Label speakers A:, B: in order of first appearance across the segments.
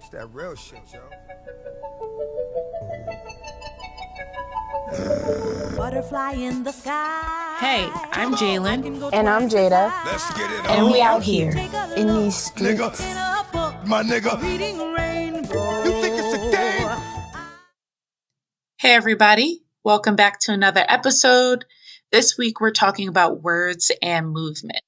A: It's that real shit, yo.
B: Butterfly in the sky.
C: Hey, I'm Jalen.
D: And I'm Jada.
A: Let's get it
D: And
A: on.
D: we out here in these streets.
A: Nigga, my nigga. You think it's a game?
C: Hey, everybody. Welcome back to another episode. This week, we're talking about words and movement.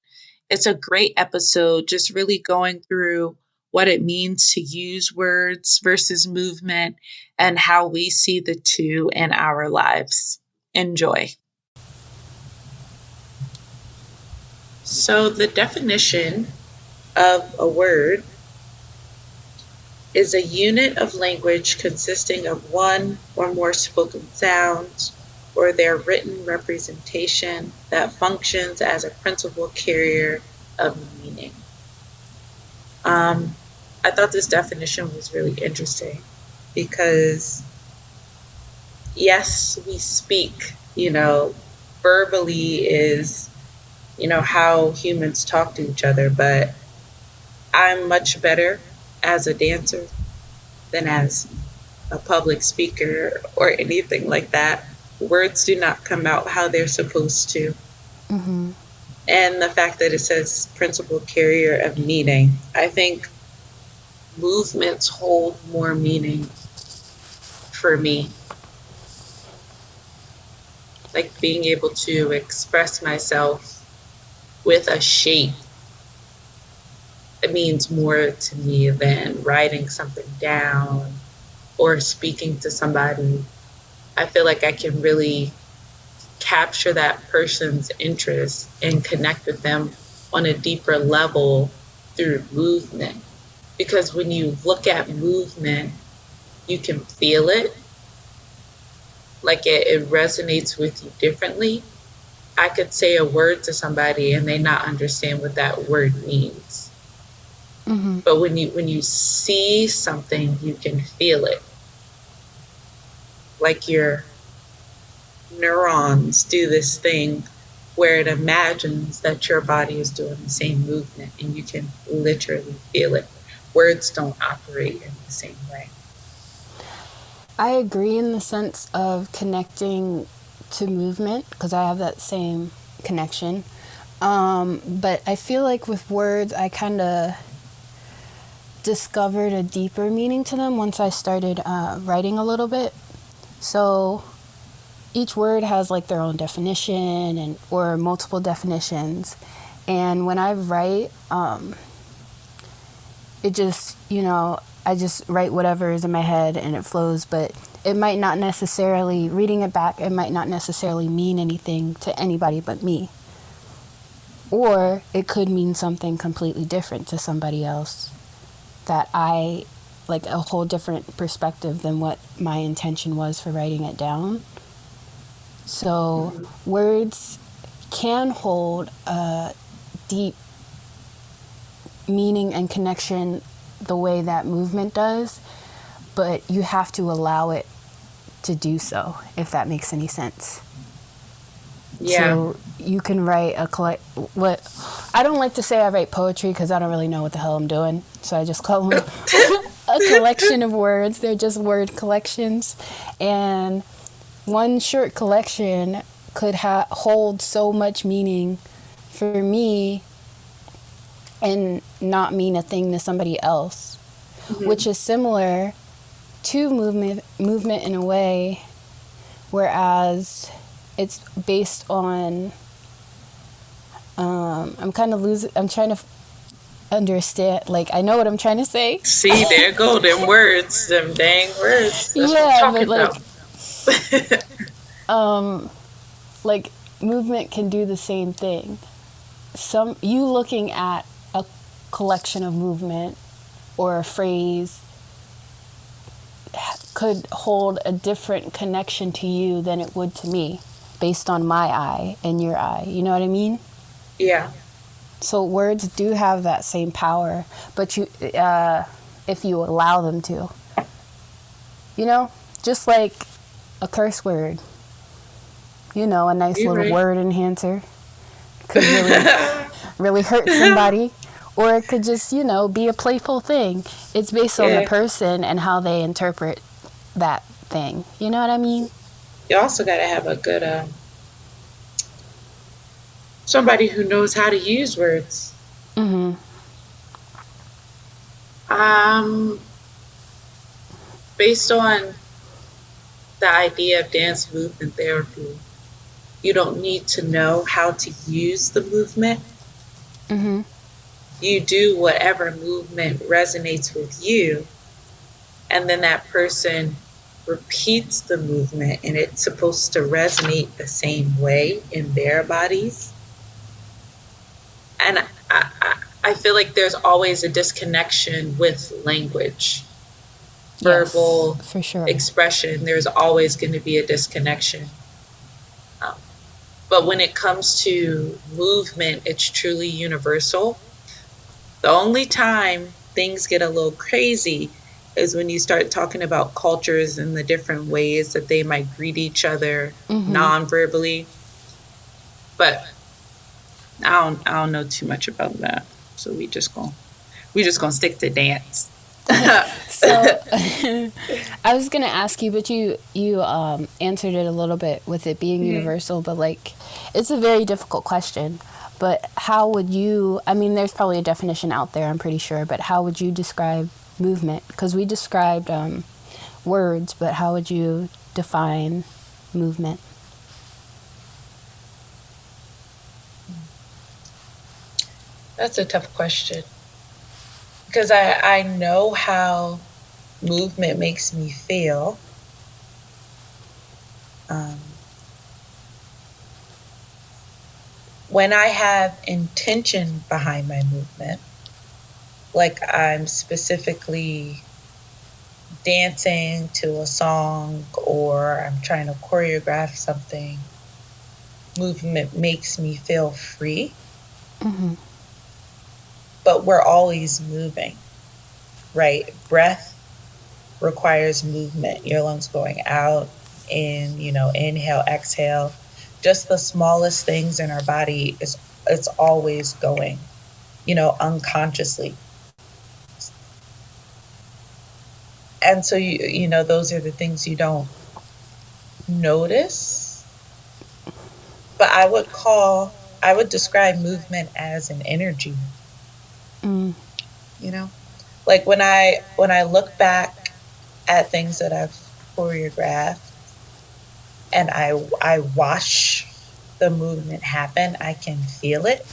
C: It's a great episode, just really going through what it means to use words versus movement and how we see the two in our lives. Enjoy. So, the definition of a word is a unit of language consisting of one or more spoken sounds or their written representation that functions as a principal carrier of meaning. I thought this definition was really interesting because, yes, we speak, verbally is, how humans talk to each other, but I'm much better as a dancer than as a public speaker or anything like that. Words do not come out how they're supposed to.
D: Mm-hmm.
C: And the fact that it says principal carrier of meaning, I think movements hold more meaning for me. Like being able to express myself with a shape, it means more to me than writing something down or speaking to somebody. I feel like I can really capture that person's interest and connect with them on a deeper level through movement. Because when you look at movement, you can feel it. Like it resonates with you differently. I could say a word to somebody and they not understand what that word means.
D: Mm-hmm.
C: But when you see something, you can feel it. Like your neurons do this thing where it imagines that your body is doing the same movement and you can literally feel it. Words don't operate in the same way.
D: I agree in the sense of connecting to movement because I have that same connection. But I feel like with words, I kind of discovered a deeper meaning to them once I started writing a little bit. So each word has like their own definition or multiple definitions. And when I write, it just, I just write whatever is in my head and it flows, but it might not necessarily, reading it back, it might not necessarily mean anything to anybody but me. Or it could mean something completely different to somebody else that I, like a whole different perspective than what my intention was for writing it down. So words can hold a deep meaning and connection the way that movement does, but you have to allow it to do so, if that makes any sense.
C: Yeah.
D: So you can write what I don't like to say I write poetry because I don't really know what the hell I'm doing, so I just call them a collection of words. They're just word collections, and one short collection could hold so much meaning for me and not mean a thing to somebody else, which is similar to movement in a way, whereas it's based on, I'm trying to understand, like, I know what I'm trying to say.
C: See, there go them words, them dang words. That's what I'm talking about.
D: Like movement can do the same thing. You looking at a collection of movement or a phrase could hold a different connection to you than it would to me based on my eye and your eye. You know what I mean?
C: Yeah.
D: So words do have that same power, but if you allow them to. Just like a curse word. A nice little word enhancer could really hurt somebody. Or it could just, be a playful thing. It's based on the person and how they interpret that thing. You know what I mean?
C: You also got to have a good somebody who knows how to use words.
D: Mm-hmm.
C: Based on the idea of dance movement therapy, you don't need to know how to use the movement.
D: Mm-hmm.
C: You do whatever movement resonates with you, and then that person repeats the movement, and it's supposed to resonate the same way in their bodies. And I feel like there's always a disconnection with language. Verbal
D: for sure.
C: expression, there's always going to be a disconnection. But when it comes to movement, it's truly universal. The only time things get a little crazy is when you start talking about cultures and the different ways that they might greet each other non-verbally. But I don't know too much about that. So we just gonna stick to dance.
D: So I was gonna ask you, but you answered it a little bit with it being universal, but like it's a very difficult question. But how would you, there's probably a definition out there, I'm pretty sure, but how would you describe movement? Because we described words, but how would you define movement?
C: That's a tough question. Because I know how movement makes me feel. When I have intention behind my movement, like I'm specifically dancing to a song or I'm trying to choreograph something, movement makes me feel free.
D: Mm-hmm.
C: But we're always moving, right? Breath requires movement. Your lungs going out, in, inhale, exhale. Just the smallest things in our body it's always going, unconsciously. And so those are the things you don't notice. But I would describe movement as an energy. Like when I look back at things that I've choreographed and I watch the movement happen, I can feel it.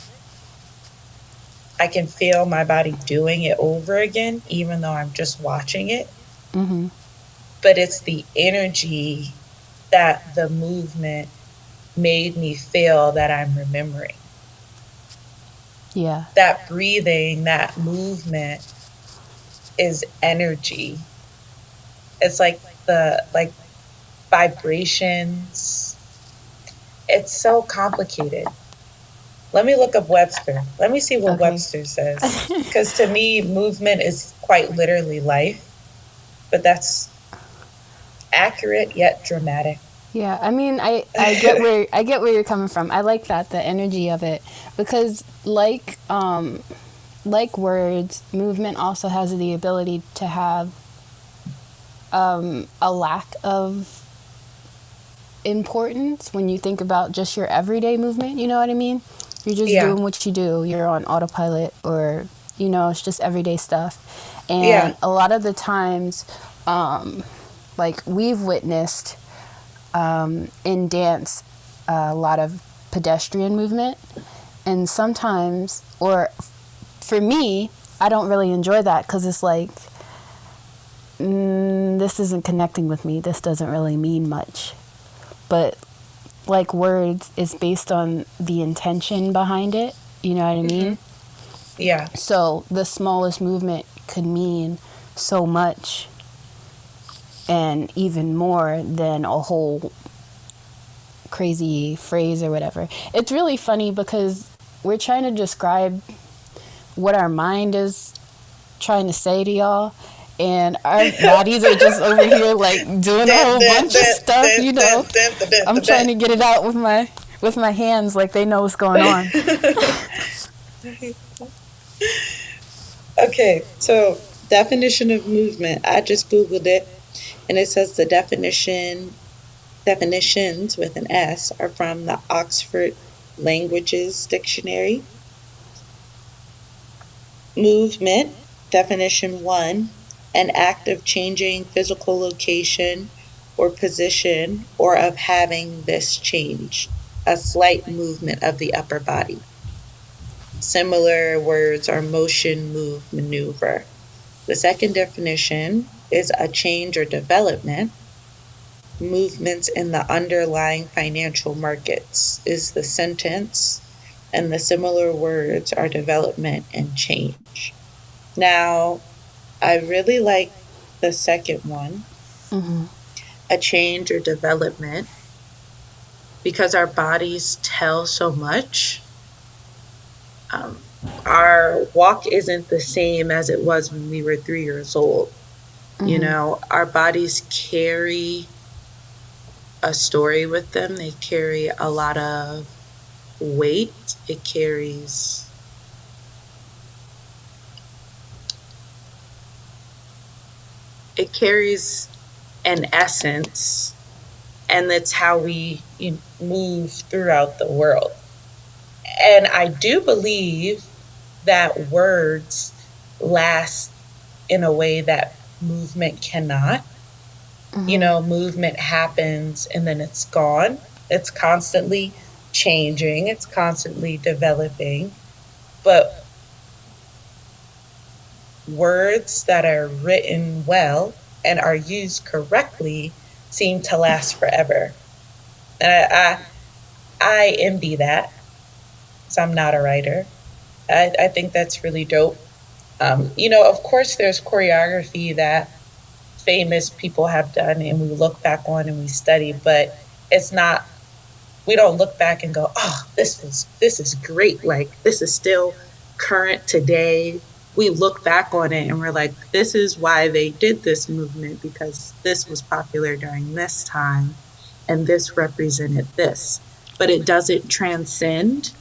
C: I can feel my body doing it over again, even though I'm just watching it.
D: Mm-hmm.
C: But it's the energy that the movement made me feel that I'm remembering.
D: Yeah.
C: That breathing, that movement is energy. It's like vibrations. It's so complicated. Let me look up Webster. Let me see what Webster says. Because to me, movement is quite literally life. But that's accurate yet dramatic.
D: Yeah, I get where you're coming from. I like that, the energy of it, because like words, movement also has the ability to have a lack of importance when you think about just your everyday movement. You know what I mean? You're just doing what you do. You're on autopilot, or it's just everyday stuff. And a lot of the times, like we've witnessed in dance, a lot of pedestrian movement, and sometimes, or for me, I don't really enjoy that because it's like, this isn't connecting with me. This doesn't really mean much. But like words is based on the intention behind it. You know what I mean?
C: Yeah.
D: So the smallest movement could mean so much and even more than a whole crazy phrase or whatever. It's really funny because we're trying to describe what our mind is trying to say to y'all, and our bodies are just over here like doing a whole bunch of stuff, I'm trying to get it out with my hands like they know what's going on.
C: Okay, so definition of movement. I just Googled it and it says the definitions with an S are from the Oxford Languages Dictionary. Movement, definition one, an act of changing physical location or position or of having this change, a slight movement of the upper body. Similar words are motion, move, maneuver. The second definition is a change or development. Movements in the underlying financial markets is the sentence, and the similar words are development and change. Now, I really like the second one, a change or development, because our bodies tell so much. Our walk isn't the same as it was when we were 3 years old. You know, our bodies carry a story with them, they carry a lot of weight, it carries an essence, and that's how we move throughout the world. And I do believe that words last in a way that movement cannot. Movement happens and then it's gone. It's constantly changing, it's constantly developing. But words that are written well and are used correctly seem to last forever. And I envy that, because I'm not a writer. I think that's really dope. Of course, there's choreography that famous people have done and we look back on and we study, but it's not, we don't look back and go, oh, this is great. Like, this is still current today. We look back on it and we're like, this is why they did this movement, because this was popular during this time and this represented this. But it doesn't transcend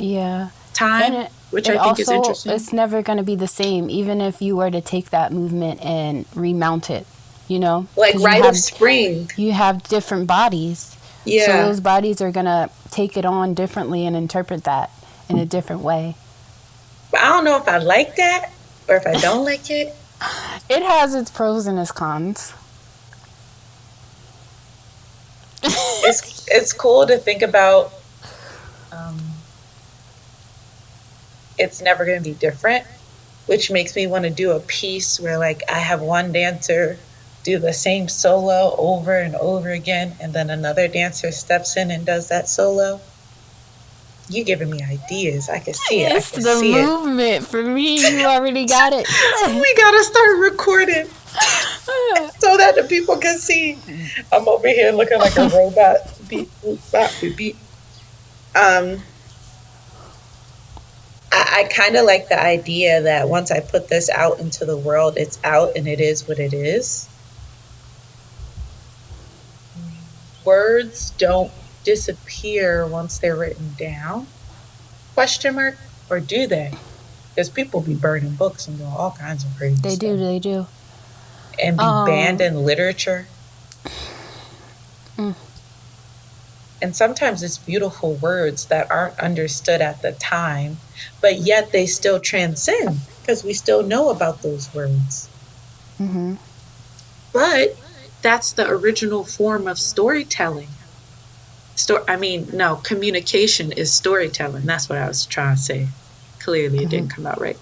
C: time, which I think is interesting.
D: It's never going to be the same, even if you were to take that movement and remount it,
C: Like Rite of Spring.
D: You have different bodies.
C: Yeah.
D: So those bodies are going to take it on differently and interpret that in a different way.
C: But I don't know if I like that or if I don't like it.
D: It has its pros and its cons.
C: It's cool to think about. It's never going to be different, which makes me want to do a piece where, like, I have one dancer do the same solo over and over again, and then another dancer steps in and does that solo. You giving me ideas. I can see it.
D: It's the movement. For me, you already got it.
C: We got to start recording so that the people can see. I'm over here looking like a robot. Beep, boop, bop, beep, beep. I kind of like the idea that once I put this out into the world, it's out and it is what it is. Words don't disappear once they're written down? Question mark? Or do they? Because people be burning books and doing all kinds of crazy stuff.
D: They do.
C: And be banned in literature. And sometimes it's beautiful words that aren't understood at the time, but yet they still transcend because we still know about those words. But that's the original form of storytelling. Communication is storytelling. That's what I was trying to say. Clearly, it didn't come out right.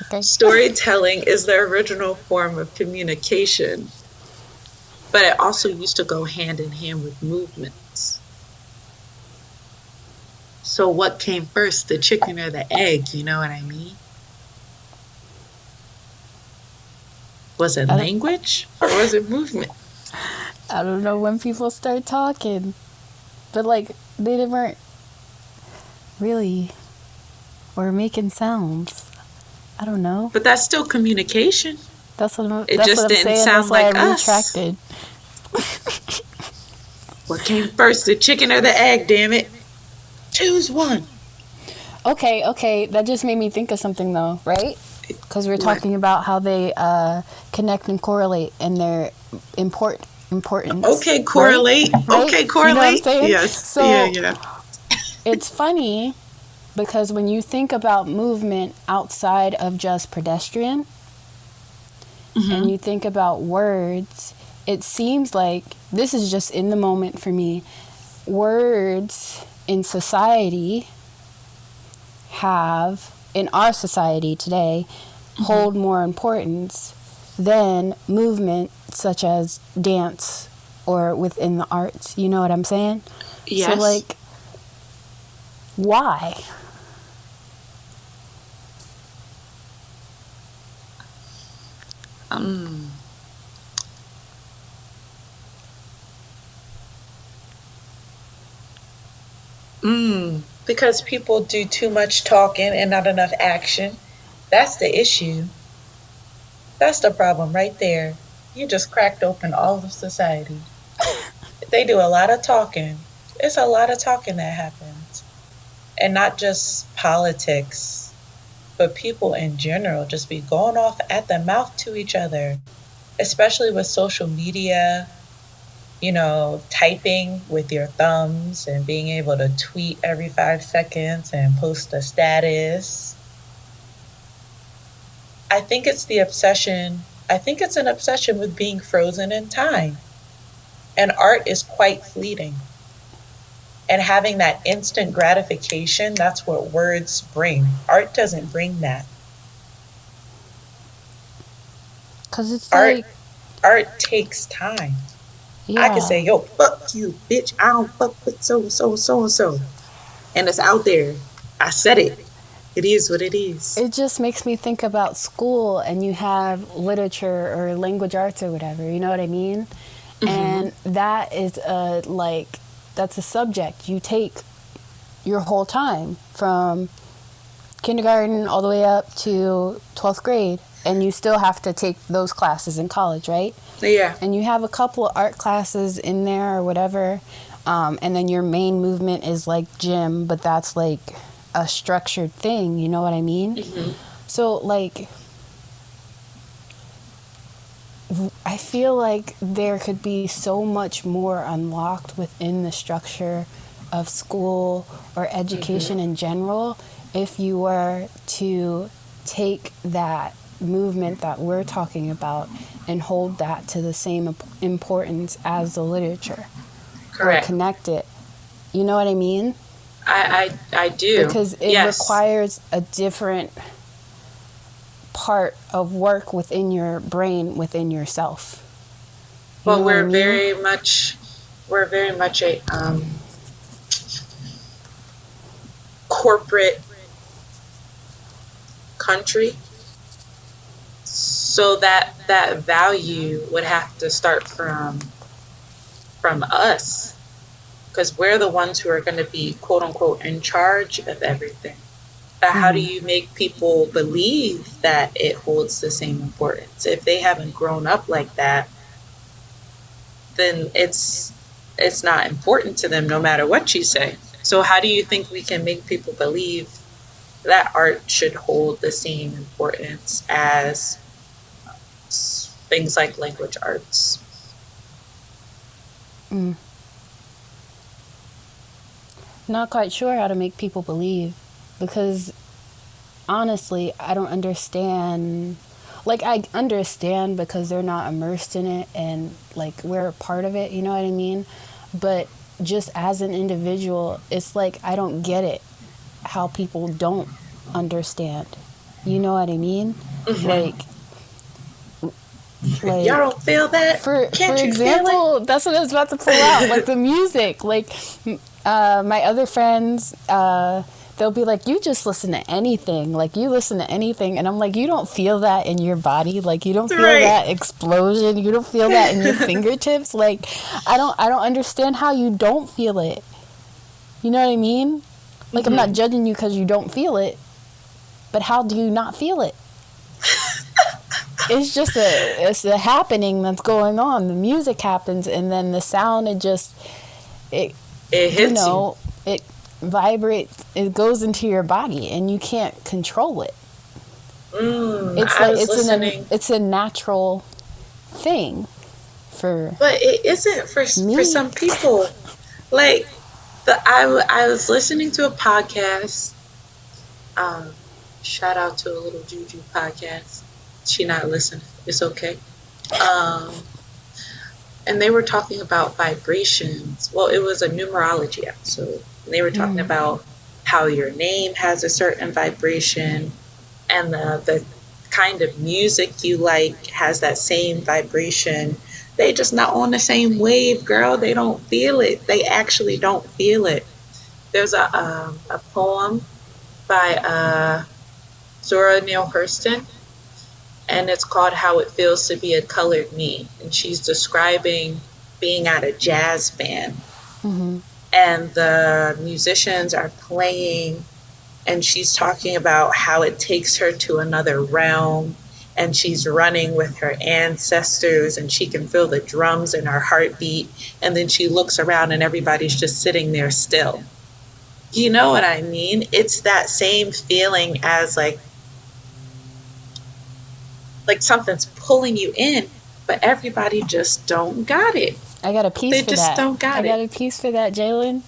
D: Okay.
C: Storytelling is the original form of communication, but it also used to go hand in hand with movements. So what came first, the chicken or the egg? You know what I mean? Was it language or was it movement?
D: I don't know when people start talking, but like they weren't really or making sounds. I don't know.
C: But that's still communication.
D: That's what I'm,
C: it
D: that's
C: just
D: what I'm
C: didn't
D: saying.
C: sound
D: That's why
C: like
D: I
C: us.
D: retracted.
C: What came first, the chicken or the egg? Damn it! Choose one.
D: Okay. That just made me think of something, though, right? Because we're talking about how they connect and correlate and their importance.
C: Okay, correlate.
D: Right?
C: Okay,
D: You know what I'm
C: correlate.
D: saying?
C: Yes.
D: So
C: Yeah.
D: it's funny because when you think about movement outside of just pedestrian and you think about words, it seems like this is just in the moment for me. Words in society in our society today, hold more importance than movement such as dance or within the arts. You know what I'm saying?
C: Yes.
D: So, like, why?
C: Because people do too much talking and not enough action. That's the issue. That's the problem right there. You just cracked open all of society. They do a lot of talking. It's a lot of talking that happens. And not just politics, but people in general just be going off at the mouth to each other, especially with social media, typing with your thumbs and being able to tweet every 5 seconds and post a status. I think it's the obsession. I think it's an obsession with being frozen in time. And art is quite fleeting. And having that instant gratification, that's what words bring. Art doesn't bring that.
D: Because it's
C: Art,
D: like,
C: art takes time.
D: yeah.
C: I can say, yo, fuck you, bitch. I don't fuck with so. And it's out there. I said it. It is what it is.
D: It just makes me think about school and you have literature or language arts or whatever, you know what I mean? And that is that's a subject you take your whole time from kindergarten all the way up to 12th grade, and you still have to take those classes in college, right?
C: Yeah.
D: And you have a couple of art classes in there or whatever, and then your main movement is like gym, but that's like a structured thing, you know what I mean? So, like, I feel like there could be so much more unlocked within the structure of school or education in general if you were to take that movement that we're talking about and hold that to the same importance as the literature.
C: Correct.
D: Or connect it. You know what I mean?
C: I do.
D: Because it requires a different part of work within your brain, within yourself.
C: Well, we're very much a corporate country, so that value would have to start from us, because we're the ones who are going to be quote unquote in charge of everything. But how do you make people believe that it holds the same importance? If they haven't grown up like that, then it's not important to them no matter what you say. So how do you think we can make people believe that art should hold the same importance as things like language arts?
D: Not quite sure how to make people believe, because honestly, I don't understand. Like, I understand because they're not immersed in it and, like, we're a part of it, you know what I mean? But just as an individual, it's like I don't get it how people don't understand. You know what I mean? Like,
C: y'all don't feel that?
D: For
C: you
D: example, that's what I was about to pull out. Like, the music. Like, my other friends, they'll be like, you just listen to anything. Like, you listen to anything. And I'm like, you don't feel that in your body. Like, you don't feel that explosion. You don't feel that in your fingertips. Like, I don't understand how you don't feel it. You know what I mean? Like, I'm not judging you because you don't feel it. But how do you not feel it? It's just it's a happening that's going on. The music happens, and then the sound, it hits
C: you.
D: It vibrates, it goes into your body and you can't control it. It's
C: I
D: like
C: was listening.
D: it's a natural thing for
C: But it isn't for
D: me.
C: some people. Like I was listening to a podcast. Um, Shout out to a little Juju podcast. She not listening. It's okay. Um, and they were talking about vibrations. Well, it was a numerology episode. And they were talking about how your name has a certain vibration, and the kind of music you like has that same vibration. They just not on the same wave, girl. They don't feel it. They actually don't feel it. There's a poem by Zora Neale Hurston, and it's called How It Feels to Be a Colored Me. And she's describing being at a jazz band, and the musicians are playing, and she's talking about how it takes her to another realm, and she's running with her ancestors, and she can feel the drums in her heartbeat, and then she looks around and everybody's just sitting there still. You know what I mean? It's that same feeling as like something's pulling you in, but everybody just don't got it.
D: I got a piece
C: They
D: for
C: just
D: that.
C: don't got
D: I got
C: it.
D: a piece for that, Jalen.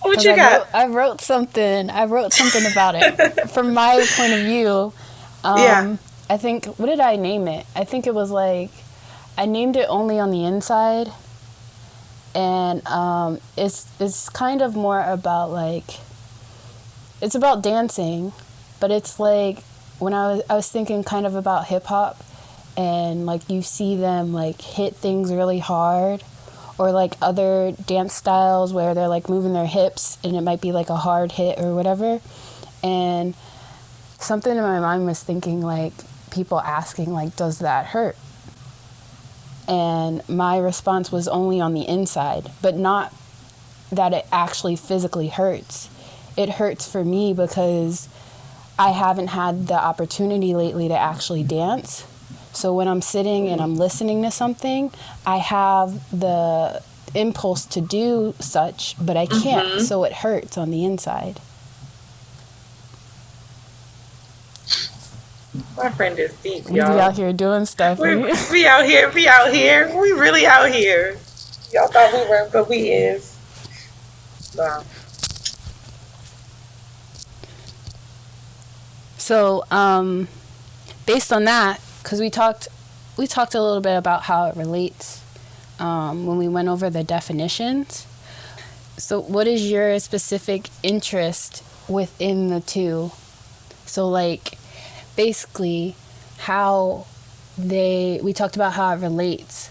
C: What you got?
D: I wrote something. I wrote something about it from my point of view.
C: Yeah.
D: I think, what did I name it? I think it was like, I named it Only on the Inside, and it's kind of more about like, it's about dancing, but it's like when I was thinking kind of about hip hop, and like you see them like hit things really hard, or like other dance styles where they're like moving their hips and it might be like a hard hit or whatever. And something in my mind was thinking like people asking like, does that hurt? And my response was only on the inside, but not that it actually physically hurts. It hurts for me because I haven't had the opportunity lately to actually dance. So when I'm sitting and I'm listening to something, I have the impulse to do such, but I can't, so it hurts on the inside.
C: My friend is deep,
D: We be
C: y'all.
D: out here doing stuff.
C: We out here. We really out here. Y'all thought we weren't, but we is. Wow.
D: So, based on that, because we talked a little bit about how it relates when we went over the definitions. So, what is your specific interest within the two? So, like, basically, we talked about how it relates,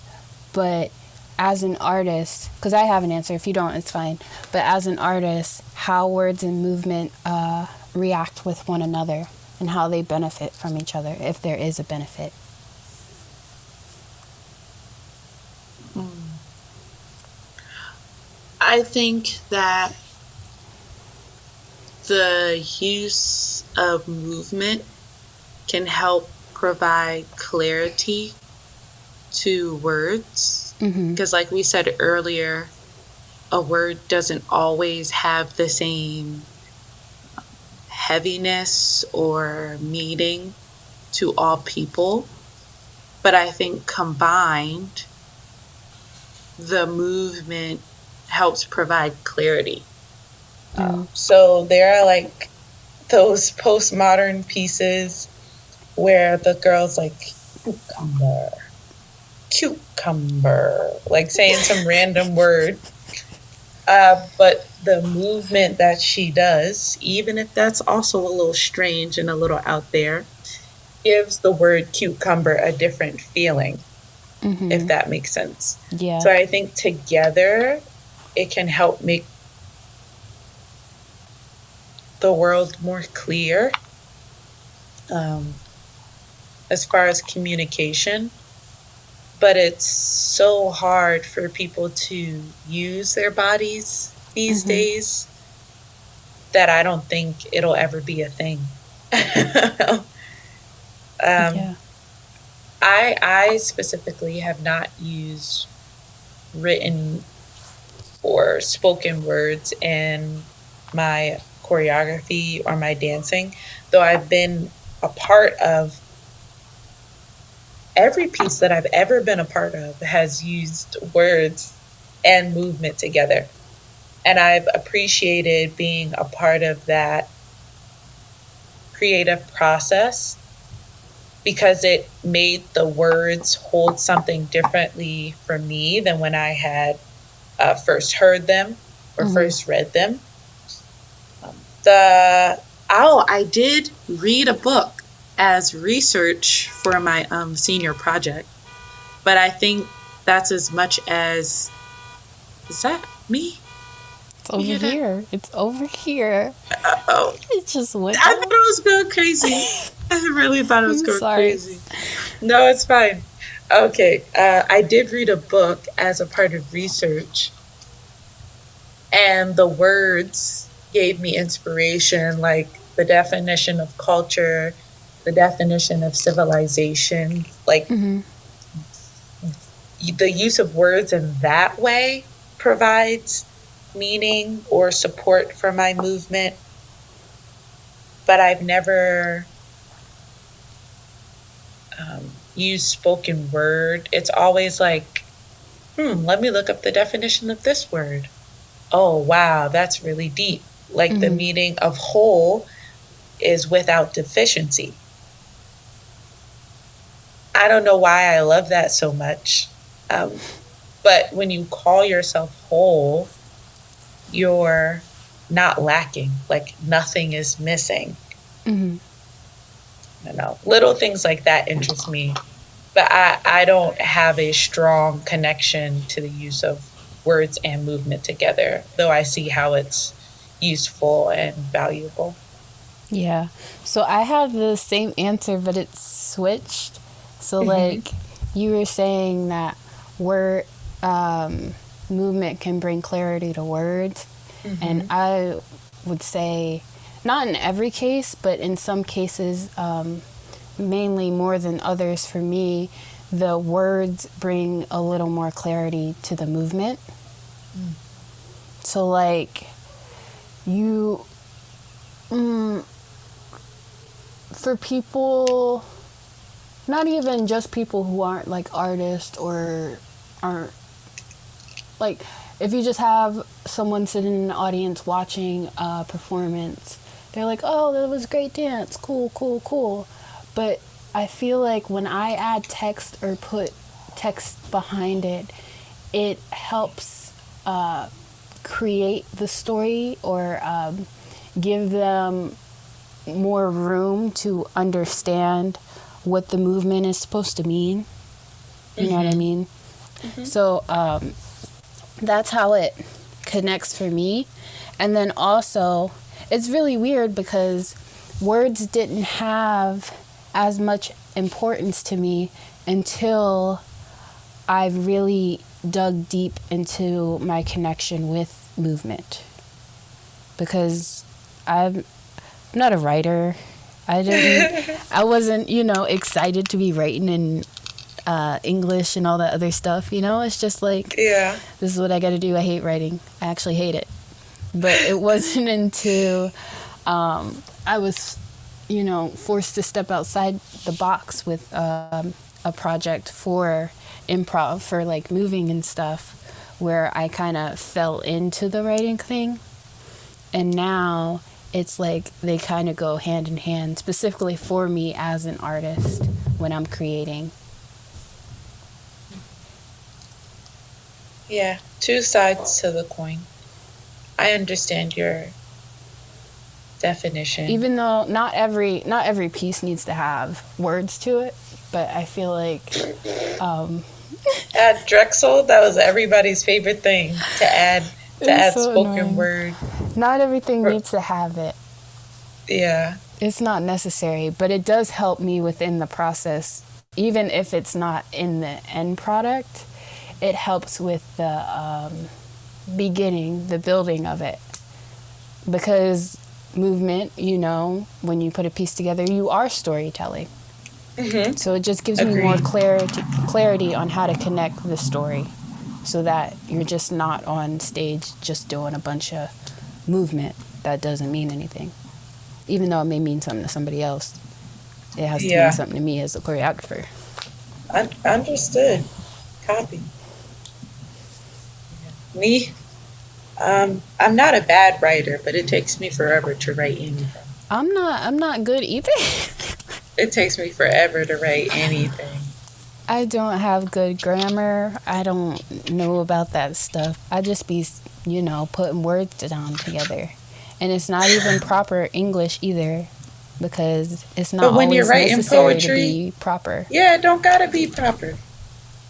D: but as an artist, because I have an answer. If you don't, it's fine. But as an artist, how words and movement react with one another, and how they benefit from each other, if there is a benefit.
C: I think that the use of movement can help provide clarity to words. Because like we said earlier, a word doesn't always have the same heaviness or meaning to all people. But I think combined, the movement helps provide clarity. So there are like those postmodern pieces where the girl's like, cucumber, like saying some random word. But the movement that she does, even if that's also a little strange and a little out there, gives the word cucumber a different feeling, if that makes sense.
D: Yeah.
C: So I think together it can help make the world more clear as far as communication. But it's so hard for people to use their bodies these days that I don't think it'll ever be a thing.
D: Yeah.
C: I specifically have not used written or spoken words in my choreography or my dancing, though I've been a part of every piece that I've ever been a part of has used words and movement together. And I've appreciated being a part of that creative process because it made the words hold something differently for me than when I had first heard them or first read them. I did read a book as research for my senior project, but I think that's as much as, is that me?
D: It's over here. It's over here.
C: Oh,
D: It just went
C: I thought it was going crazy. I really thought it was going crazy. No, it's fine. Okay, I did read a book as a part of research, and the words gave me inspiration, like the definition of culture, the definition of civilization, like the use of words in that way provides meaning or support for my movement. But I've never used spoken word. It's always like, let me look up the definition of this word. Oh, wow, that's really deep. Like the meaning of whole is without deficiency. I don't know why I love that so much. But when you call yourself whole, you're not lacking, like nothing is missing. I don't know, little things like that interest me, but I don't have a strong connection to the use of words and movement together, though I see how it's useful and valuable.
D: Yeah. So I have the same answer, but it's switched. So like you were saying that word movement can bring clarity to words, and I would say not in every case, but in some cases, mainly more than others for me, the words bring a little more clarity to the movement. So like you for people, not even just people who aren't like artists or aren't like, if you just have someone sitting in the audience watching a performance, they're like, oh, that was great dance, cool, cool, cool. But I feel like when I add text or put text behind it, it helps create the story or give them more room to understand what the movement is supposed to mean. You know what I mean? So that's how it connects for me. And then also, it's really weird because words didn't have as much importance to me until I really dug deep into my connection with movement. Because I'm not a writer. I wasn't, excited to be writing in English and all that other stuff, It's just like, this is what I got to do. I hate writing. I actually hate it. But it wasn't until I was, forced to step outside the box with a project for improv, for like moving and stuff, where I kind of fell into the writing thing. And now it's like they kind of go hand in hand, specifically for me as an artist when I'm creating.
C: Yeah, two sides to the coin. I understand your definition.
D: Even though not every piece needs to have words to it, but I feel like
C: at Drexel, that was everybody's favorite thing to add so spoken
D: annoying.
C: Word.
D: Not everything needs to have it.
C: Yeah.
D: It's not necessary, but it does help me within the process. Even if it's not in the end product, it helps with the beginning, the building of it. Because movement, when you put a piece together, you are storytelling. So it just gives me more clarity on how to connect the story, so that you're just not on stage just doing a bunch of movement. that doesn't mean anything. Even though it may mean something to somebody else, it has to
C: Yeah.
D: mean something to me as a choreographer.
C: Understood. Copy. Me, I'm not a bad writer, but it takes me forever to write anything.
D: I'm not good either.
C: It takes me forever to write anything.
D: I don't have good grammar. I don't know about that stuff. I just be, putting words down together. And it's not even proper English either, because it's not
C: But when you're
D: always
C: writing
D: necessary to
C: poetry,
D: be proper.
C: Yeah, it don't gotta be proper.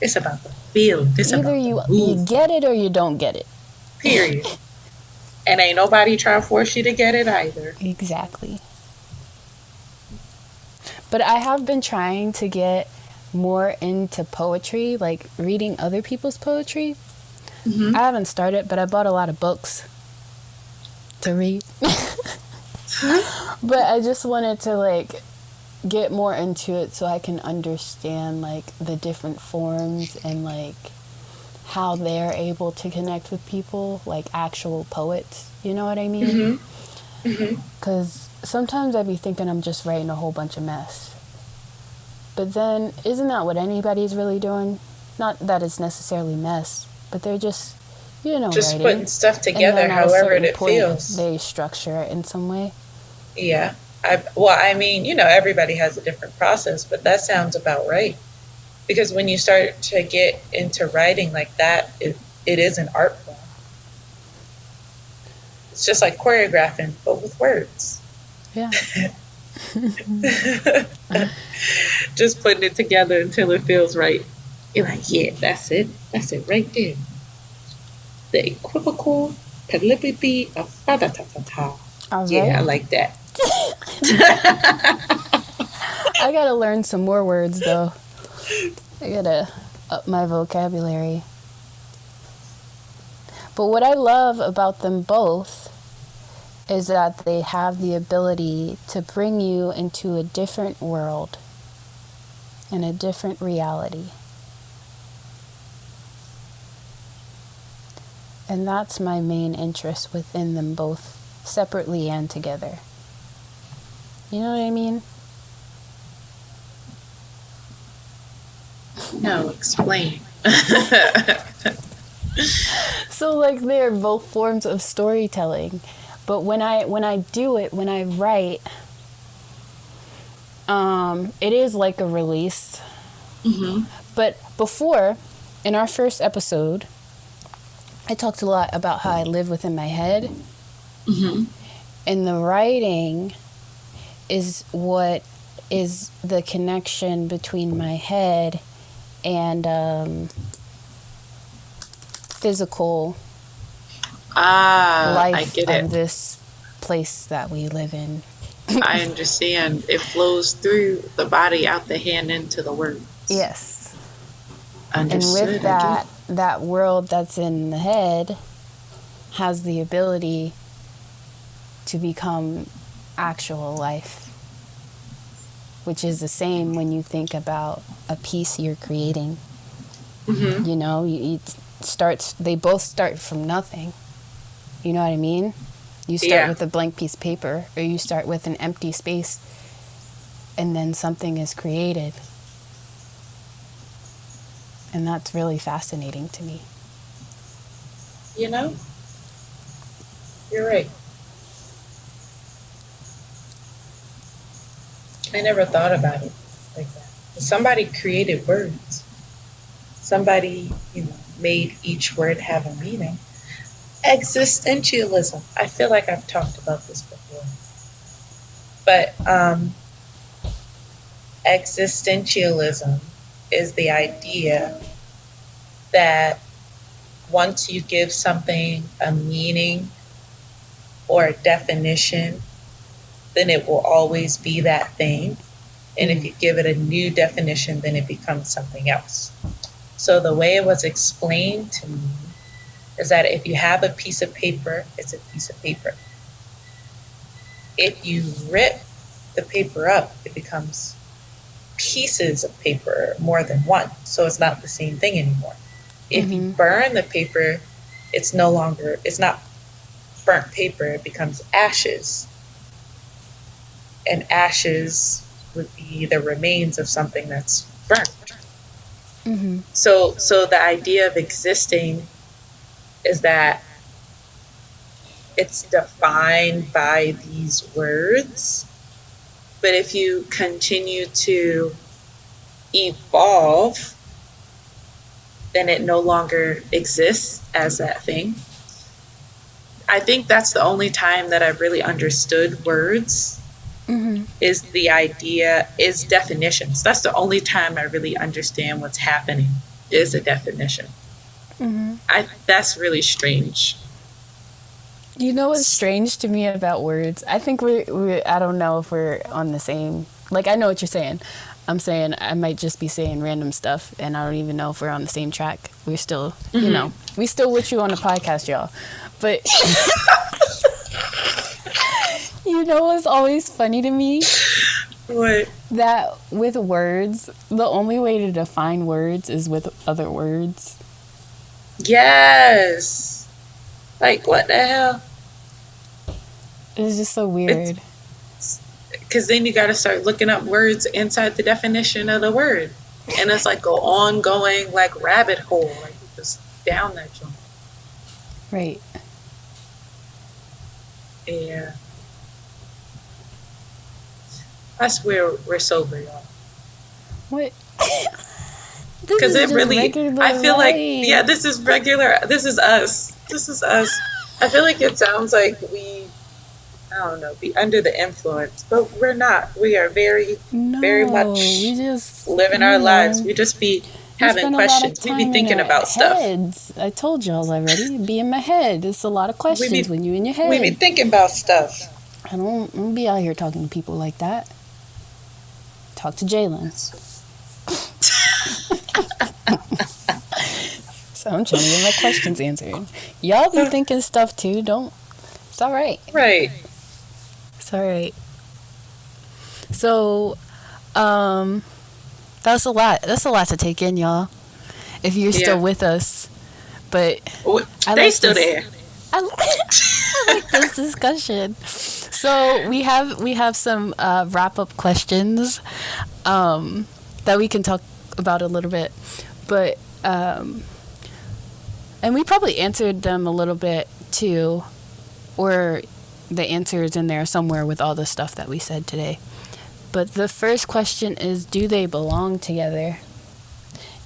C: It's about the feel. It's
D: Either
C: about the
D: you
C: move.
D: get it or you don't get it.
C: Period. And ain't nobody trying to force you to get it either.
D: Exactly. But I have been trying to get more into poetry, like reading other people's poetry.
C: Mm-hmm.
D: I haven't started, but I bought a lot of books to read. But I just wanted to get more into it so I can understand the different forms and how they're able to connect with people, like actual poets. You know what I mean?
C: Mm-hmm. Mm-hmm.
D: Because sometimes I be thinking I'm just writing a whole bunch of mess. But then, isn't that what anybody's really doing? Not that it's necessarily mess, but they're just,
C: Just
D: writing.
C: putting stuff together
D: And then at a
C: however
D: certain
C: it
D: point,
C: feels.
D: they structure it in some way.
C: Yeah. Everybody has a different process, but that sounds about right. Because when you start to get into writing like that, it is an art form. It's just like choreographing, but with words.
D: Yeah.
C: Just putting it together until it feels right. You're like, yeah, that's it. That's it right there. The equivocal polypity of fa-da-ta-ta-ta.
D: All right.
C: Yeah, I like that.
D: I gotta learn some more words, though. I gotta up my vocabulary. But what I love about them both is that they have the ability to bring you into a different world and a different reality. And that's my main interest within them both, separately and together. You know what I mean?
C: No, explain.
D: So they're both forms of storytelling. But when I do it, when I write, it is like a release.
C: Mm-hmm.
D: But before, in our first episode, I talked a lot about how I live within my head.
C: Mm-hmm.
D: And the writing is what is the connection between my head and physical life
C: I get
D: of
C: it.
D: this place that we live in.
C: I understand. It flows through the body, out the hand, into the words.
D: Yes.
C: Understood.
D: And with that world that's in the head has the ability to become actual life, which is the same when you think about a piece you're creating.
C: Mm-hmm.
D: They both start from nothing. You know what I mean? You start with a blank piece of paper, or you start with an empty space, and then something is created. And that's really fascinating to me.
C: You're right. I never thought about it like that. Somebody created words. Somebody, made each word have a meaning. Existentialism. I feel like I've talked about this before. But existentialism is the idea that once you give something a meaning or a definition, then it will always be that thing. And if you give it a new definition, then it becomes something else. So the way it was explained to me is that if you have a piece of paper, it's a piece of paper. If you rip the paper up, it becomes pieces of paper, more than one. So it's not the same thing anymore. If you burn the paper, it's not burnt paper, it becomes ashes. And ashes would be the remains of something that's burnt.
D: Mm-hmm.
C: So the idea of existing is that it's defined by these words. But if you continue to evolve, then it no longer exists as that thing. I think that's the only time that I've really understood words.
D: Mm-hmm.
C: Is the idea, is definitions. That's the only time I really understand what's happening, is a definition.
D: Mm-hmm.
C: That's really strange.
D: You know what's strange to me about words? I think we I don't know if we're on the same, like, I know what you're saying. I'm saying I might just be saying random stuff, and I don't even know if we're on the same track. We're still, you know, we still with you on the podcast, y'all. But you know what's always funny to me?
C: What?
D: That with words, the only way to define words is with other words.
C: Yes. Like, what the hell?
D: It's just so weird.
C: Because then you got to start looking up words inside the definition of the word. And it's like an ongoing, like, rabbit hole. Like, just down that jump.
D: Right.
C: Yeah. That's where we're sober, y'all.
D: What?
C: Because it really, I feel like, yeah, this is regular. This is us. This is us. I feel like it sounds like we, I don't know, be under the influence, but we're not. We are very much
D: we just
C: living our lives. We just be having questions. We be thinking about
D: heads.
C: stuff.
D: I told y'all already. Be in my head. It's a lot of questions when you in your head.
C: We be thinking about stuff.
D: I don't be out here talking to people like that. Talk to Jalen. So I'm trying to get my questions answered. Y'all be thinking stuff too. Don't. It's all right.
C: Right.
D: It's all right. So, that's a lot. That's a lot to take in, y'all. If you're still with us, but
C: they still there.
D: I like this discussion. So we have some wrap up questions that we can talk about a little bit, but and we probably answered them a little bit too, or the answer is in there somewhere with all the stuff that we said today. But the first question is, do they belong together?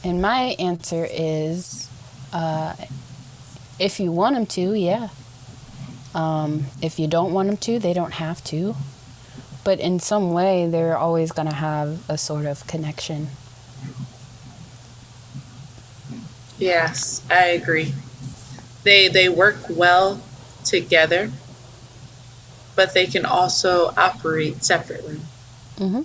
D: And my answer is, if you want them to, yeah. If you don't want them to, they don't have to. But in some way, they're always going to have a sort of connection.
C: Yes, I agree. They work well together, but they can also operate separately.
D: Mm-hmm.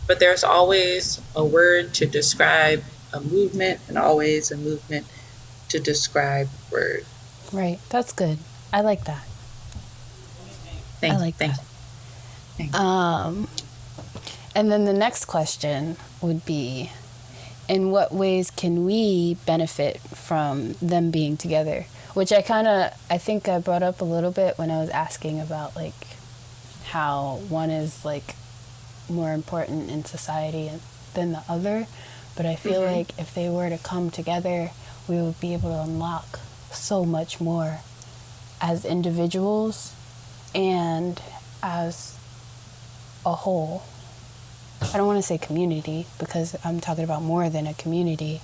C: But there's always a word to describe a movement, and always a movement to describe a word.
D: Right. That's good. I like that.
C: Thank
D: I like
C: you.
D: that. And then the next question would be, in what ways can we benefit from them being together? Which I think I brought up a little bit when I was asking about, like, how one is, like, more important in society than the other. But I feel like if they were to come together, we would be able to unlock so much more as individuals and as a whole. I don't want to say community, because I'm talking about more than a community.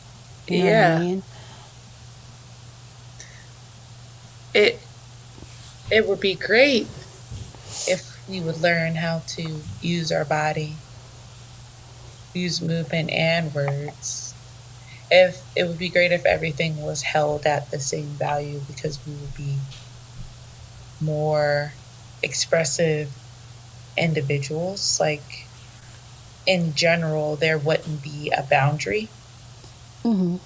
D: You know what I mean?
C: It would be great if we would learn how to use our body, use movement and words. If it would be great if everything was held at the same value, because we would be more expressive individuals. Like, in general, there wouldn't be a boundary.
D: Mm-hmm.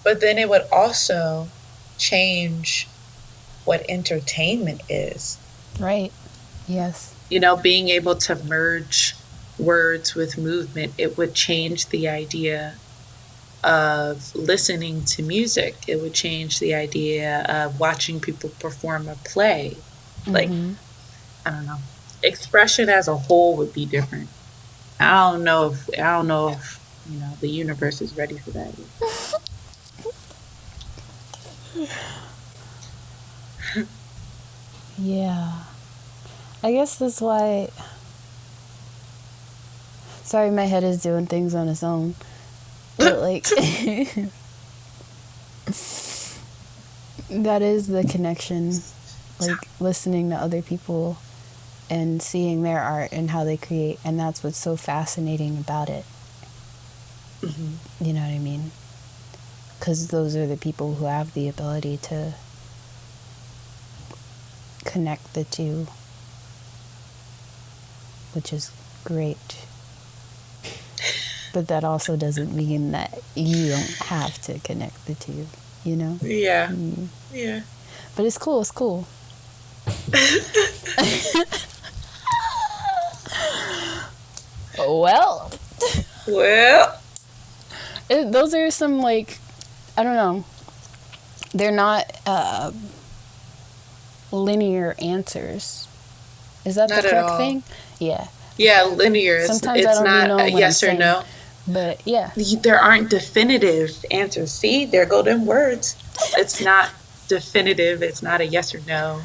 C: But then it would also change what entertainment is.
D: Right. Yes.
C: You know, being able to merge words with movement, it would change the idea of listening to music. It would change the idea of watching people perform a play. Like, I don't know. Expression as a whole would be different. I don't know if the universe is ready for that.
D: Yeah. I guess that's why. Sorry, my head is doing things on its own. But, like, that is the connection. Like, listening to other people and seeing their art and how they create. And that's what's so fascinating about it. You know what I mean? Because those are the people who have the ability to connect the two, which is great. But that also doesn't mean that you don't have to connect the two, you know?
C: Yeah. Yeah.
D: But it's cool, it's cool. Well, those are some, like, I don't know. They're not linear answers. Is that
C: Not
D: the
C: at
D: correct
C: all.
D: thing? Yeah.
C: Yeah, linear.
D: Sometimes
C: It's
D: I don't
C: not
D: even know
C: a
D: what
C: yes
D: I'm
C: or
D: saying.
C: no.
D: But yeah.
C: There aren't definitive answers. See, there go them words. It's not definitive. It's not a yes or no.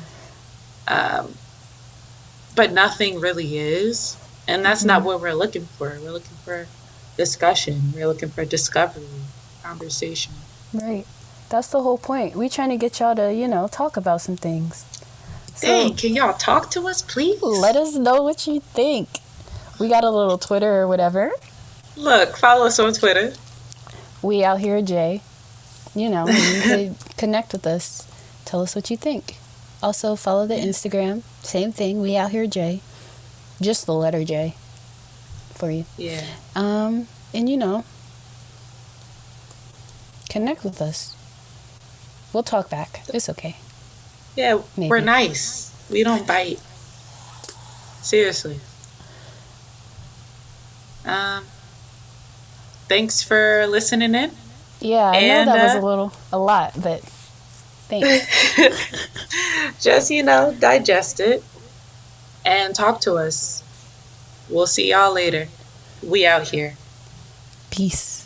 C: But nothing really is. And that's not what we're looking for. We're looking for discussion. We're looking for discovery, conversation.
D: Right. That's the whole point. We trying to get y'all to, talk about some things. So,
C: Dang, can y'all talk to us, please?
D: let us know what you think. We got a little Twitter or whatever.
C: Look, follow us on Twitter.
D: We Out Here Jay. You can connect with us. Tell us what you think. Also, follow the Instagram. Same thing. We Out Here Jay. Just the letter J for you.
C: Yeah.
D: And connect with us. We'll talk back. It's okay.
C: Yeah,
D: Maybe.
C: We're nice. We don't bite. Seriously. Thanks for listening in.
D: Yeah, I know that was a lot, but thanks.
C: Just, digest it and talk to us. We'll see y'all later. We out here.
D: Peace.